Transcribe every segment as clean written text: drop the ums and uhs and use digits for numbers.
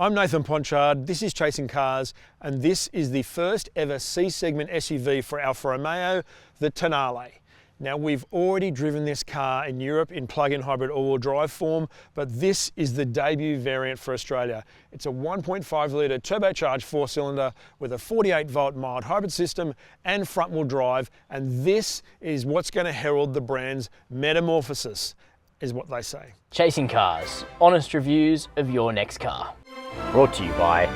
I'm Nathan Ponchard, this is Chasing Cars, and this is the first ever C-segment SUV for Alfa Romeo, the Tonale. Now, we've already driven this car in Europe in plug-in hybrid all-wheel drive form, but this is the debut variant for Australia. It's a 1.5 litre turbocharged four-cylinder with a 48-volt mild hybrid system and front-wheel drive, and this is what's going to herald the brand's metamorphosis, is what they say. Chasing Cars, honest reviews of your next car. Brought to you by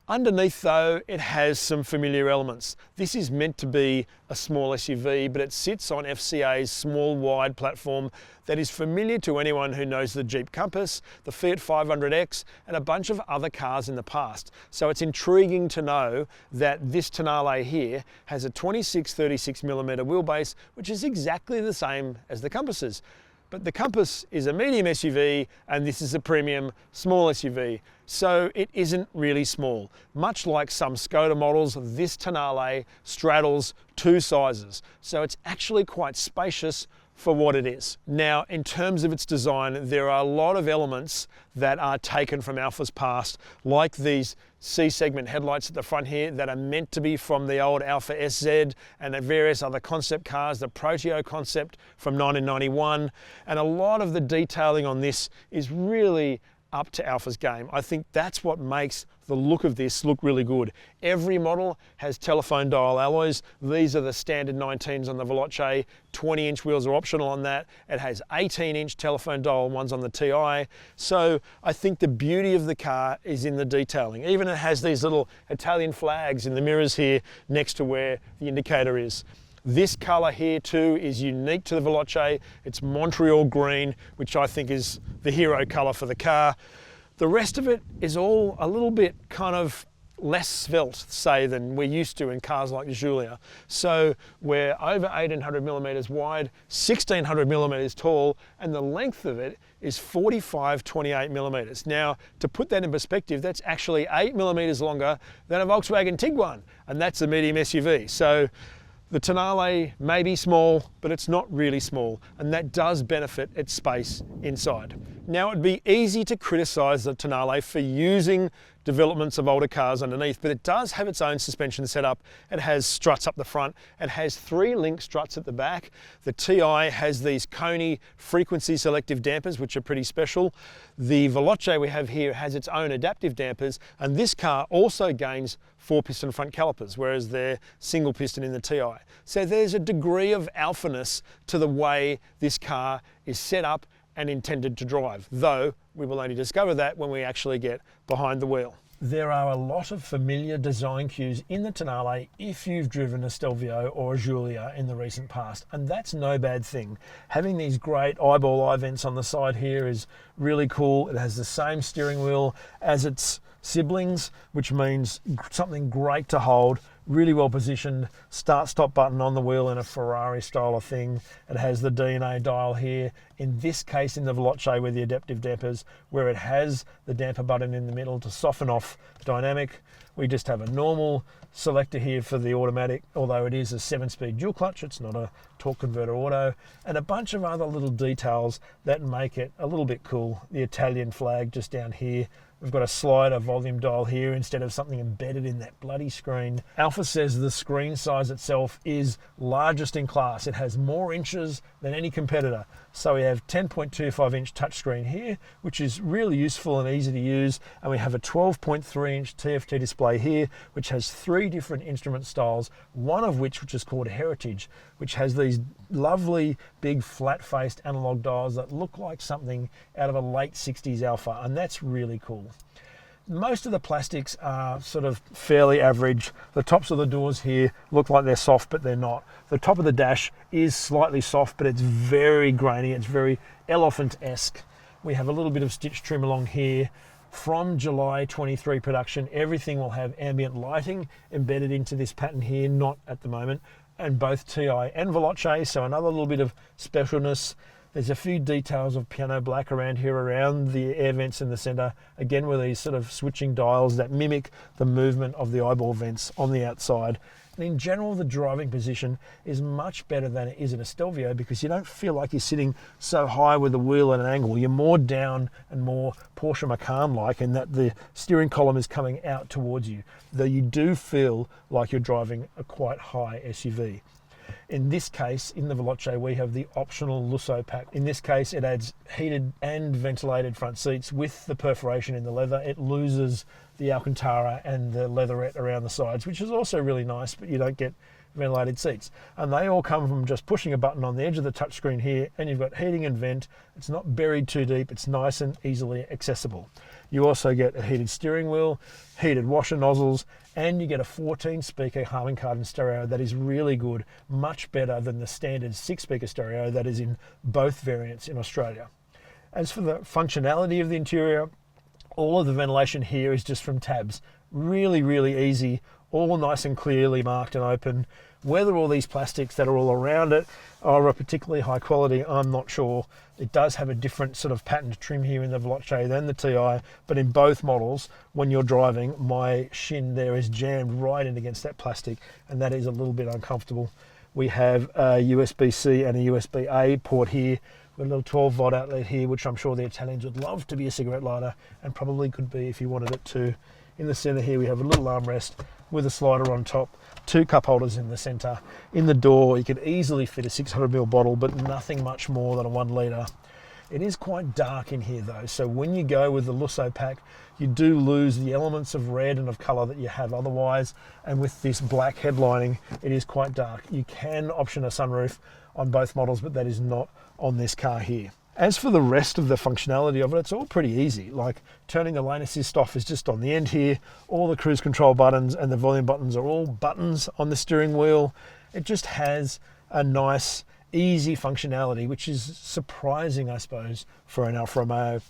Underneath though, it has some familiar elements. This is meant to be a small SUV, but it sits on FCA's small wide platform that is familiar to anyone who knows the Jeep Compass, the Fiat 500X, and a bunch of other cars in the past. So it's intriguing to know that this Tonale here has a 26-36mm wheelbase, which is exactly the same as the Compasses. But the Compass is a medium SUV and this is a premium small SUV. So it isn't really small. Much like some Skoda models, this Tonale straddles two sizes. So it's actually quite spacious for what it is. Now, in terms of its design, there are a lot of elements that are taken from Alfa's past, like these C-segment headlights at the front here that are meant to be from the old Alfa SZ and various other concept cars, the Proteo concept from 1991. And a lot of the detailing on this is really up to Alfa's game. I think that's what makes the look of this look really good. Every model has telephone dial alloys. These are the standard 19s on the Veloce. 20-inch wheels are optional on that. It has 18-inch telephone dial ones on the TI. So I think the beauty of the car is in the detailing. Even it has these little Italian flags in the mirrors here next to where the indicator is. This colour here too is unique to the Veloce. It's Montreal Green, which I think is the hero colour for the car. The rest of it is all a little bit kind of less svelte, say, than we're used to in cars like the Giulia. So we're over 1800mm wide, 1600mm tall, and the length of it is 45-28mm. Now, to put that in perspective, that's actually 8mm longer than a Volkswagen Tiguan, and that's a medium SUV. So the Tonale may be small, but it's not really small, and that does benefit its space inside. Now, it'd be easy to criticise the Tonale for using developments of older cars underneath, but it does have its own suspension setup. It has struts up the front. It has 3 link struts at the back. The TI has these Coney frequency selective dampers, which are pretty special. The Veloce we have here has its own adaptive dampers, and this car also gains 4-piston front calipers, whereas they're single piston in the TI. So there's a degree of alphaness to the way this car is set up and intended to drive, though we will only discover that when we actually get behind the wheel. There are a lot of familiar design cues in the Tonale if you've driven a Stelvio or a Giulia in the recent past, and that's no bad thing. Having these great eyeball eye vents on the side here is really cool. It has the same steering wheel as its siblings, which means something great to hold, really well positioned, start-stop button on the wheel in a Ferrari style of thing. It has the DNA dial here, in this case in the Veloce with the adaptive dampers, where it has the damper button in the middle to soften off dynamic. We just have a normal selector here for the automatic, although it is a 7-speed dual clutch, it's not a torque converter auto, and a bunch of other little details that make it a little bit cool. The Italian flag just down here. We've got a slider volume dial here instead of something embedded in that bloody screen. Alfa says the screen size itself is largest in class. It has more inches than any competitor. So we have 10.25-inch touchscreen here, which is really useful and easy to use. And we have a 12.3-inch TFT display here, which has 3 different instrument styles, one of which is called Heritage, which has these lovely big flat-faced analog dials that look like something out of a late 60s Alfa, and that's really cool. Most of the plastics are sort of fairly average. The tops of the doors here look like they're soft, but they're not. The top of the dash is slightly soft, but it's very grainy. It's very elephant-esque. We have a little bit of stitch trim along here. From July 23 production, everything will have ambient lighting embedded into this pattern here, not at the moment, and both TI and Veloce, so another little bit of specialness. There's a few details of piano black around here, around the air vents in the center, again with these sort of switching dials that mimic the movement of the eyeball vents on the outside. in general, the driving position is much better than it is in a Stelvio because you don't feel like you're sitting so high with the wheel at an angle. You're more down and more Porsche Macan-like in that the steering column is coming out towards you, though you do feel like you're driving a quite high SUV. In this case, in the Veloce, we have the optional Lusso pack. In this case, it adds heated and ventilated front seats with the perforation in the leather. It loses the Alcantara and the leatherette around the sides, which is also really nice, but you don't get ventilated seats. And they all come from just pushing a button on the edge of the touchscreen here, and you've got heating and vent. It's not buried too deep. It's nice and easily accessible. You also get a heated steering wheel, heated washer nozzles, and you get a 14-speaker Harman Kardon stereo that is really good, much better than the standard 6-speaker stereo that is in both variants in Australia. As for the functionality of the interior, all of the ventilation here is just from tabs. Really, really easy, all nice and clearly marked and open. Whether all these plastics that are all around it are a particularly high quality, I'm not sure. It does have a different sort of patterned trim here in the Veloce than the TI, but in both models, when you're driving, my shin there is jammed right in against that plastic, and that is a little bit uncomfortable. We have a USB-C and a USB-A port here, with a little 12-volt outlet here, which I'm sure the Italians would love to be a cigarette lighter, and probably could be if you wanted it to. In the center here, we have a little armrest with a slider on top, 2 cup holders in the center. In the door, you could easily fit a 600ml bottle, but nothing much more than a 1 litre. It is quite dark in here though, so when you go with the Lusso pack, you do lose the elements of red and of color that you have otherwise, and with this black headlining, it is quite dark. You can option a sunroof on both models, but that is not on this car here. As for the rest of the functionality of it, it's all pretty easy. Like turning the lane assist off is just on the end here. All the cruise control buttons and the volume buttons are all buttons on the steering wheel. It just has a nice, easy functionality, which is surprising, I suppose, for an Alfa Romeo.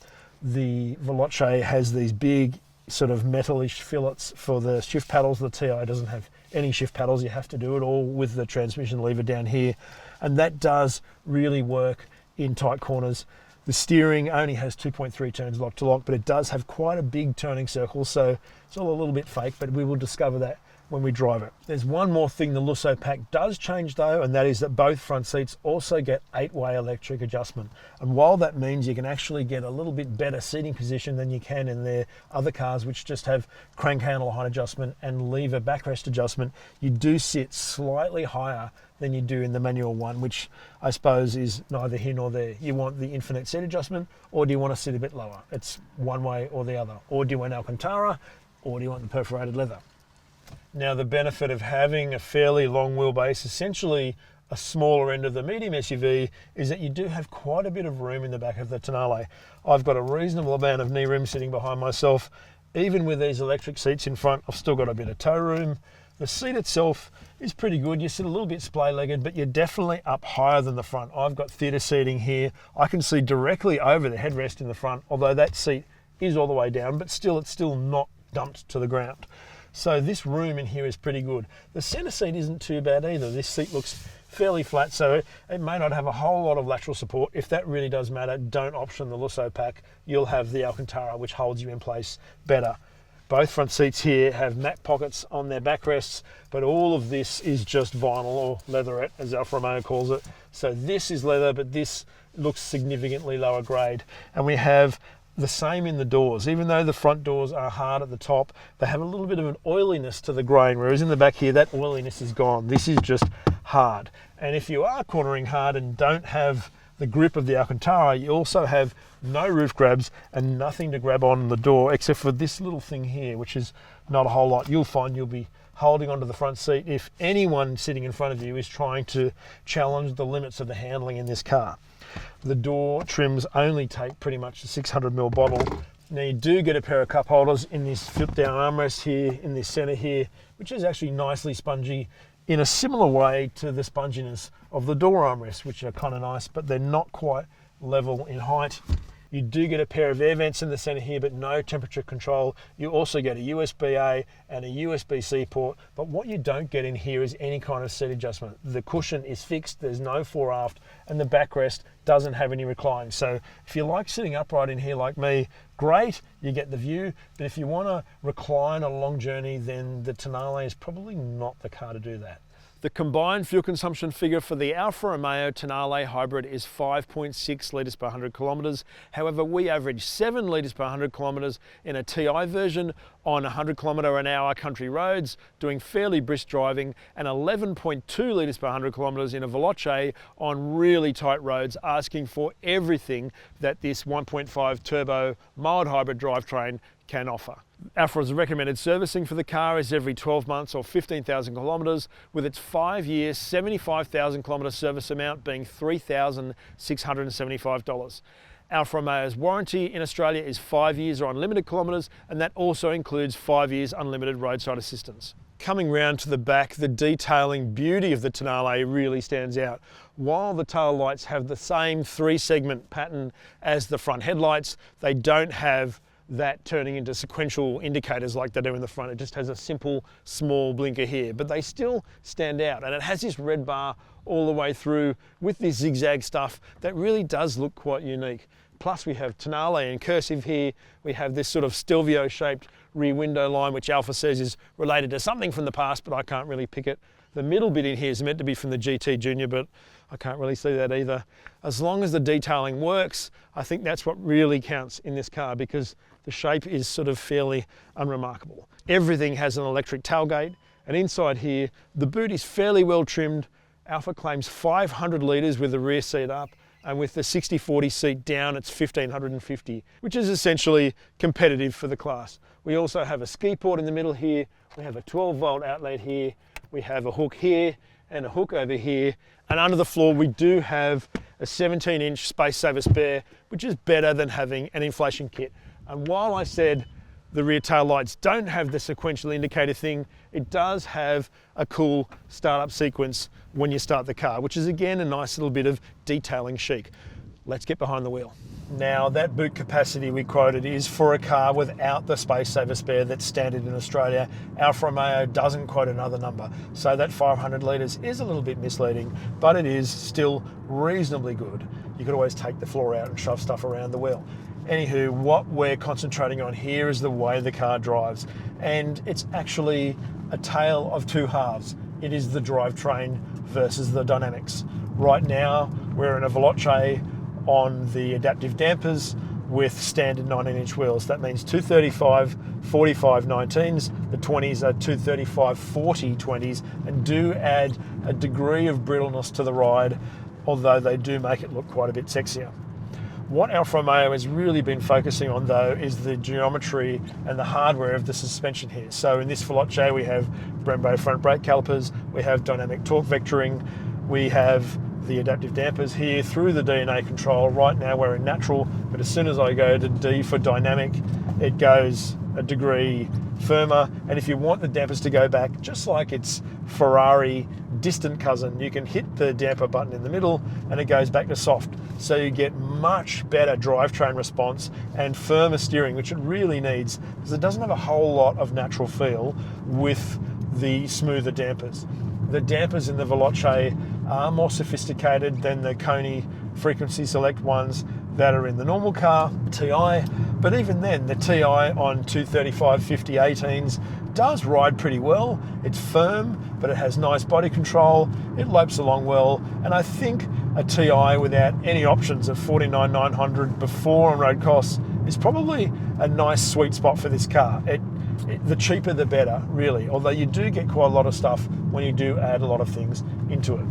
The Veloce has these big sort of metallish fillets for the shift paddles. The TI doesn't have any shift paddles. You have to do it all with the transmission lever down here. And that does really work in tight corners. The steering only has 2.3 turns lock to lock, but it does have quite a big turning circle, so it's all a little bit fake, but we will discover that when we drive it. There's one more thing the Lusso pack does change though, and that is that both front seats also get 8-way electric adjustment. And while that means you can actually get a little bit better seating position than you can in their other cars, which just have crank handle height adjustment and lever backrest adjustment, you do sit slightly higher than you do in the manual one, which I suppose is neither here nor there. You want the infinite seat adjustment, or do you want to sit a bit lower? It's one way or the other. Or do you want Alcantara, or do you want the perforated leather? Now, the benefit of having a fairly long wheelbase, essentially a smaller end of the medium SUV, is that you do have quite a bit of room in the back of the Tonale. I've got a reasonable amount of knee room sitting behind myself. Even with these electric seats in front, I've still got a bit of toe room. The seat itself is pretty good. You sit a little bit splay-legged, but you're definitely up higher than the front. I've got theatre seating here. I can see directly over the headrest in the front, although that seat is all the way down, but still, it's still not dumped to the ground. So this room in here is pretty good. The centre seat isn't too bad either. This seat looks fairly flat, so it may not have a whole lot of lateral support. If that really does matter, don't option the Lusso pack. You'll have the Alcantara, which holds you in place better. Both front seats here have mat pockets on their backrests, but all of this is just vinyl, or leatherette as Alfa Romeo calls it. So this is leather, but this looks significantly lower grade. And we have the same in the doors. Even though the front doors are hard at the top, they have a little bit of an oiliness to the grain, whereas in the back here, that oiliness is gone. This is just hard. And if you are cornering hard and don't have the grip of the Alcantara, you also have no roof grabs and nothing to grab on the door except for this little thing here, which is not a whole lot. You'll find you'll be holding onto the front seat if anyone sitting in front of you is trying to challenge the limits of the handling in this car. The door trims only take pretty much a 600ml bottle. Now you do get a pair of cup holders in this flip down armrest here, in this center here, which is actually nicely spongy in a similar way to the sponginess of the door armrests, which are kind of nice, but they're not quite level in height. You do get a pair of air vents in the center here, but no temperature control. You also get a USB-A and a USB-C port, but what you don't get in here is any kind of seat adjustment. The cushion is fixed, there's no fore aft, and the backrest doesn't have any recline. So if you like sitting upright in here like me, great, you get the view, but if you want to recline a long journey, then the Tonale is probably not the car to do that. The combined fuel consumption figure for the Alfa Romeo Tonale hybrid is 5.6 litres per 100 kilometres. However, we average 7 litres per 100 kilometres in a TI version on 100 km/h country roads, doing fairly brisk driving, and 11.2 litres per 100 kilometres in a Veloce on really tight roads, asking for everything that this 1.5 turbo mild hybrid drivetrain can offer. Alfa's recommended servicing for the car is every 12 months or 15,000 kilometres, with its 5-year, 75,000 kilometre service amount being $3,675. Alfa Romeo's warranty in Australia is 5 years or unlimited kilometres, and that also includes 5 years unlimited roadside assistance. Coming round to the back, the detailing beauty of the Tonale really stands out. While the tail lights have the same 3-segment pattern as the front headlights, they don't have that turning into sequential indicators like they do in the front. It just has a simple small blinker here, but they still stand out, and it has this red bar all the way through with this zigzag stuff that really does look quite unique. Plus we have Tonale in cursive here. We have this sort of Stelvio shaped rear window line, which Alfa says is related to something from the past, but I can't really pick it. The middle bit in here is meant to be from the GT Junior, but I can't really see that either. As long as the detailing works, I think that's what really counts in this car, because the shape is sort of fairly unremarkable. Everything has an electric tailgate, and inside here, the boot is fairly well trimmed. Alfa claims 500 litres with the rear seat up, and with the 60/40 seat down, it's 1,550, which is essentially competitive for the class. We also have a ski port in the middle here. We have a 12-volt outlet here. We have a hook here and a hook over here. And under the floor, we do have a 17-inch space saver spare, which is better than having an inflation kit. And while I said the rear tail lights don't have the sequential indicator thing, it does have a cool startup sequence when you start the car, which is again a nice little bit of detailing chic. Let's get behind the wheel. Now, that boot capacity we quoted is for a car without the space saver spare that's standard in Australia. Alfa Romeo doesn't quote another number, so that 500 litres is a little bit misleading, but it is still reasonably good. You could always take the floor out and shove stuff around the wheel. Anywho, what we're concentrating on here is the way the car drives, and it's actually a tale of two halves. It is the drivetrain versus the dynamics. Right now, we're in a Veloce on the adaptive dampers with standard 19-inch wheels. That means 235 45 19s. The 20s are 235 40 20s, and do add a degree of brittleness to the ride, although they do make it look quite a bit sexier. What Alfa Romeo has really been focusing on, though, is the geometry and the hardware of the suspension here. So in this Veloce, we have Brembo front brake calipers, we have dynamic torque vectoring, we have the adaptive dampers here through the DNA control. Right now we're in natural, but as soon as I go to D for dynamic, it goes a degree firmer. And if you want the dampers to go back, just like its Ferrari distant cousin, you can hit the damper button in the middle and it goes back to soft. So you get much better drivetrain response and firmer steering, which it really needs, because it doesn't have a whole lot of natural feel with the smoother dampers. The dampers in the Veloce are more sophisticated than the Koni frequency select ones that are in the normal car, TI, but even then, the TI on 235 50 18s does ride pretty well. It's firm, but it has nice body control, it lopes along well, and I think a TI without any options of 49,900 before on-road costs is probably a nice sweet spot for this car. The cheaper the better, really, although you do get quite a lot of stuff when you do add a lot of things into it.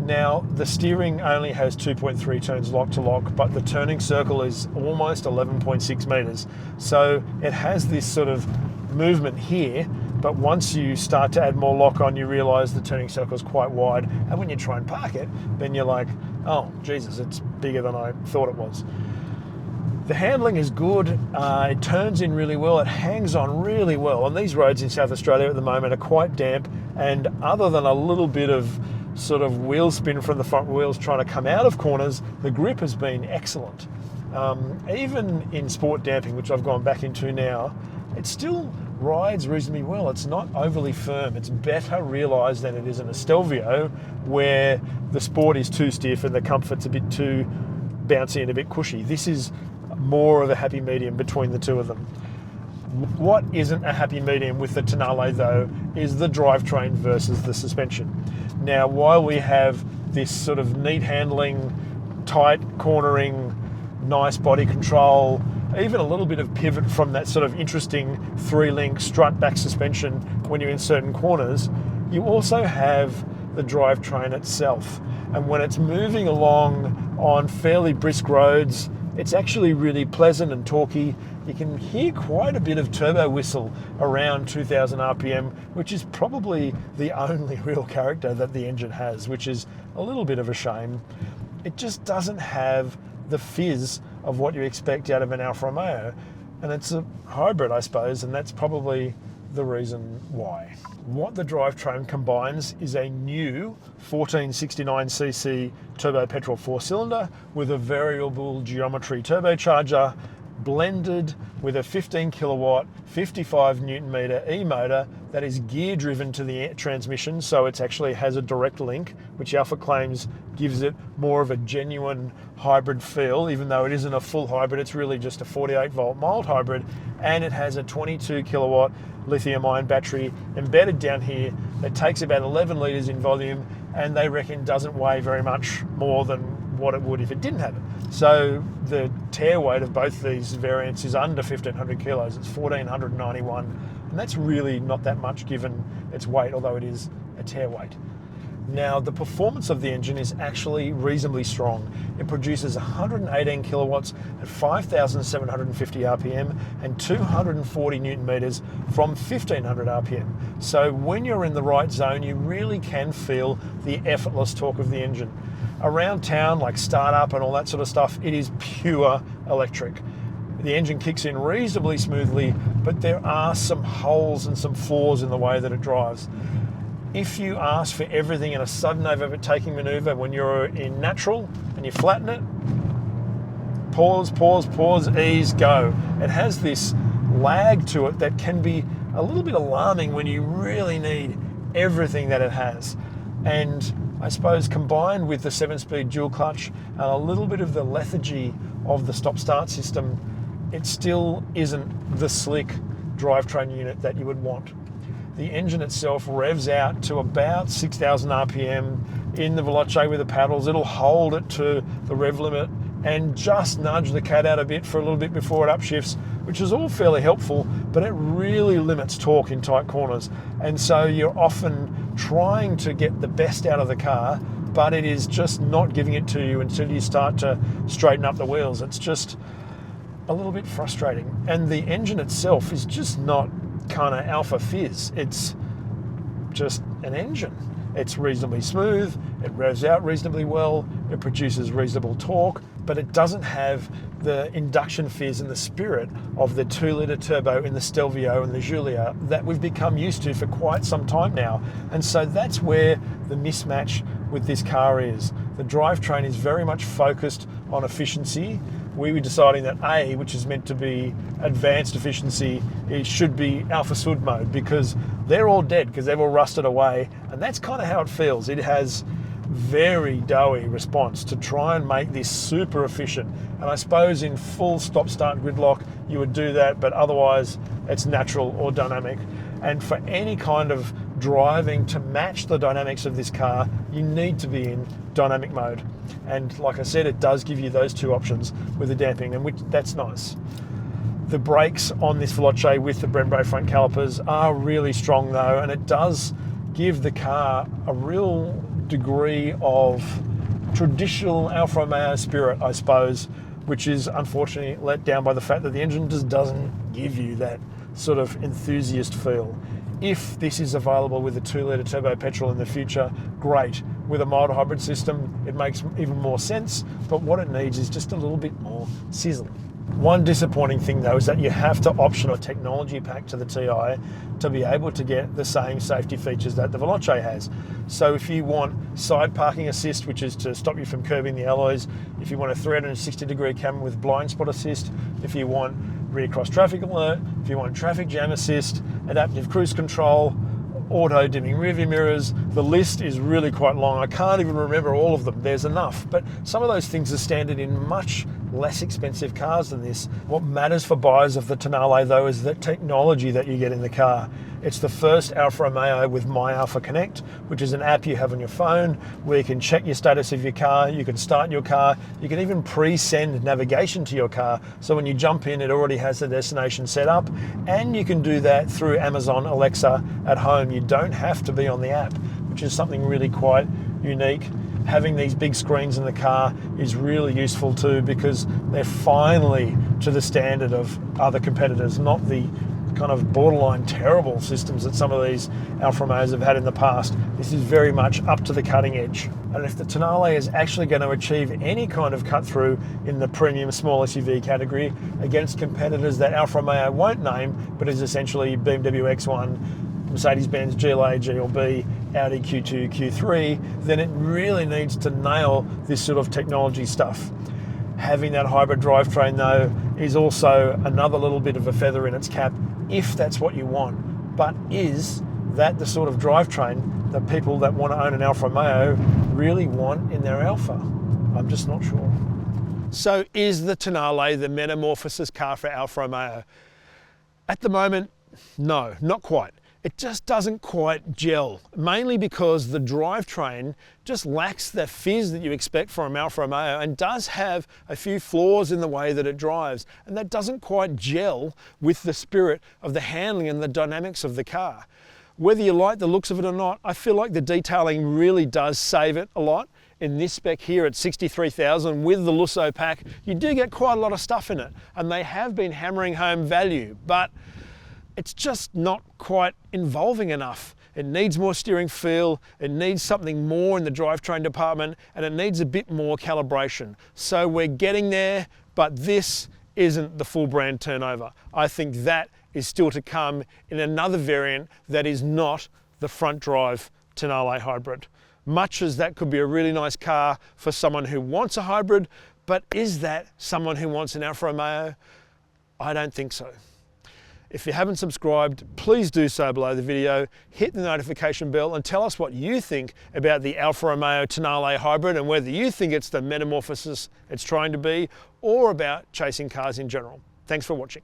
Now, the steering only has 2.3 turns lock to lock, but the turning circle is almost 11.6 meters. So it has this sort of movement here, but once you start to add more lock on, you realize the turning circle is quite wide. And when you try and park it, then you're like, oh, Jesus, it's bigger than I thought it was. The handling is good, it turns in really well, it hangs on really well. And these roads in South Australia at the moment are quite damp, and other than a little bit of sort of wheel spin from the front wheels trying to come out of corners, the grip has been excellent. Even in sport damping, which I've gone back into now, it still rides reasonably well. It's not overly firm. It's better realised than it is in a Stelvio, where the sport is too stiff and the comfort's a bit too bouncy and a bit cushy. This is more of a happy medium between the two of them. What isn't a happy medium with the Tonale though is the drivetrain versus the suspension. Now, while we have this sort of neat handling, tight cornering, nice body control, even a little bit of pivot from that sort of interesting 3-link strut back suspension when you're in certain corners, you also have the drivetrain itself. And when it's moving along on fairly brisk roads, it's actually really pleasant and torquey. You can hear quite a bit of turbo whistle around 2000 RPM, which is probably the only real character that the engine has, which is a little bit of a shame. It just doesn't have the fizz of what you expect out of an Alfa Romeo, and it's a hybrid, I suppose, and that's probably the reason why. What the drivetrain combines is a new 1469cc turbo petrol 4-cylinder with a variable geometry turbocharger, blended with a 15 kilowatt 55 newton meter e-motor that is gear driven to the transmission, so it actually has a direct link, which Alfa claims gives it more of a genuine hybrid feel. Even though it isn't a full hybrid, it's really just a 48 volt mild hybrid, and it has a 22 kilowatt lithium ion battery embedded down here that takes about 11 litres in volume, and they reckon doesn't weigh very much more than what it would if it didn't have it. So the tare weight of both these variants is under 1,500 kilos. It's 1,491, and that's really not that much given its weight, although it is a tare weight. Now, the performance of the engine is actually reasonably strong. It produces 118 kilowatts at 5,750 RPM and 240 newton meters from 1,500 RPM. So when you're in the right zone, you really can feel the effortless torque of the engine. Around town, like startup and all that sort of stuff, it is pure electric. The engine kicks in reasonably smoothly, but there are some holes and some flaws in the way that it drives. If you ask for everything in a sudden overtaking maneuver when you're in natural and you flatten it, pause, pause, pause, ease, go. It has this lag to it that can be a little bit alarming when you really need everything that it has. And I suppose combined with the 7-speed dual clutch and a little bit of the lethargy of the stop-start system, it still isn't the slick drivetrain unit that you would want. The engine itself revs out to about 6,000 RPM in the Veloce with the paddles. It'll hold it to the rev limit and just nudge the cat out a bit for a little bit before it upshifts, which is all fairly helpful, but it really limits torque in tight corners. And so you're often trying to get the best out of the car, but it is just not giving it to you until you start to straighten up the wheels. It's just a little bit frustrating. And the engine itself is just not kind of Alfa fizz. It's just an engine. It's reasonably smooth, it revs out reasonably well, it produces reasonable torque, but it doesn't have the induction fizz and the spirit of the 2-litre turbo in the Stelvio and the Giulia that we've become used to for quite some time now. And so that's where the mismatch with this car is. The drivetrain is very much focused on efficiency. We were deciding that A, which is meant to be advanced efficiency, it should be Alfa Sud mode, because they're all dead, because they've all rusted away, and that's kind of how it feels. It has very doughy response to try and make this super efficient. And I suppose in full stop-start gridlock you would do that, but otherwise it's natural or dynamic. And for any kind of driving to match the dynamics of this car, you need to be in dynamic mode. And like I said, it does give you those two options with the damping, and that's nice. The brakes on this Veloce with the Brembo front calipers are really strong though, and it does give the car a real degree of traditional Alfa Romeo spirit, I suppose, which is unfortunately let down by the fact that the engine just doesn't give you that sort of enthusiast feel. If this is available with a 2-litre turbo petrol in the future, great. With a mild hybrid system, it makes even more sense, but what it needs is just a little bit more sizzle. One disappointing thing though is that you have to option a technology pack to the TI to be able to get the same safety features that the Veloce has. So if you want side parking assist, which is to stop you from curbing the alloys, if you want a 360-degree camera with blind spot assist, if you want rear cross traffic alert, if you want traffic jam assist, adaptive cruise control, auto dimming rearview mirrors, the list is really quite long. I can't even remember all of them. There's enough, but some of those things are standard in much less expensive cars than this. What matters for buyers of the Tonale though is the technology that you get in the car. It's the first Alfa Romeo with My Alfa Connect, which is an app you have on your phone where you can check your status of your car, you can start your car, you can even pre-send navigation to your car. So when you jump in, it already has the destination set up, and you can do that through Amazon Alexa at home. You don't have to be on the app, which is something really quite unique. Having these big screens in the car is really useful too, because they're finally to the standard of other competitors, not the kind of borderline terrible systems that some of these Alfa Romeos have had in the past. This is very much up to the cutting edge. And if the Tonale is actually going to achieve any kind of cut through in the premium small SUV category against competitors that Alfa Romeo won't name, but is essentially BMW X1, Mercedes-Benz GLA, GLB, Audi Q2, Q3, then it really needs to nail this sort of technology stuff. Having that hybrid drivetrain though is also another little bit of a feather in its cap if that's what you want. But is that the sort of drivetrain that people that want to own an Alfa Romeo really want in their Alfa? I'm just not sure. So is the Tonale the metamorphosis car for Alfa Romeo? At the moment, no, not quite. It just doesn't quite gel, mainly because the drivetrain just lacks the fizz that you expect from Alfa Romeo and does have a few flaws in the way that it drives, and that doesn't quite gel with the spirit of the handling and the dynamics of the car. Whether you like the looks of it or not, I feel like the detailing really does save it a lot. In this spec here at 63,000 with the Lusso pack, you do get quite a lot of stuff in it, and they have been hammering home value, but it's just not quite involving enough. It needs more steering feel, it needs something more in the drivetrain department, and it needs a bit more calibration. So we're getting there, but this isn't the full brand turnover. I think that is still to come in another variant that is not the front drive Tonale hybrid. Much as that could be a really nice car for someone who wants a hybrid, but is that someone who wants an Alfa Romeo? I don't think so. If you haven't subscribed, please do so below the video, hit the notification bell and tell us what you think about the Alfa Romeo Tonale hybrid and whether you think it's the metamorphosis it's trying to be or about chasing cars in general. Thanks for watching.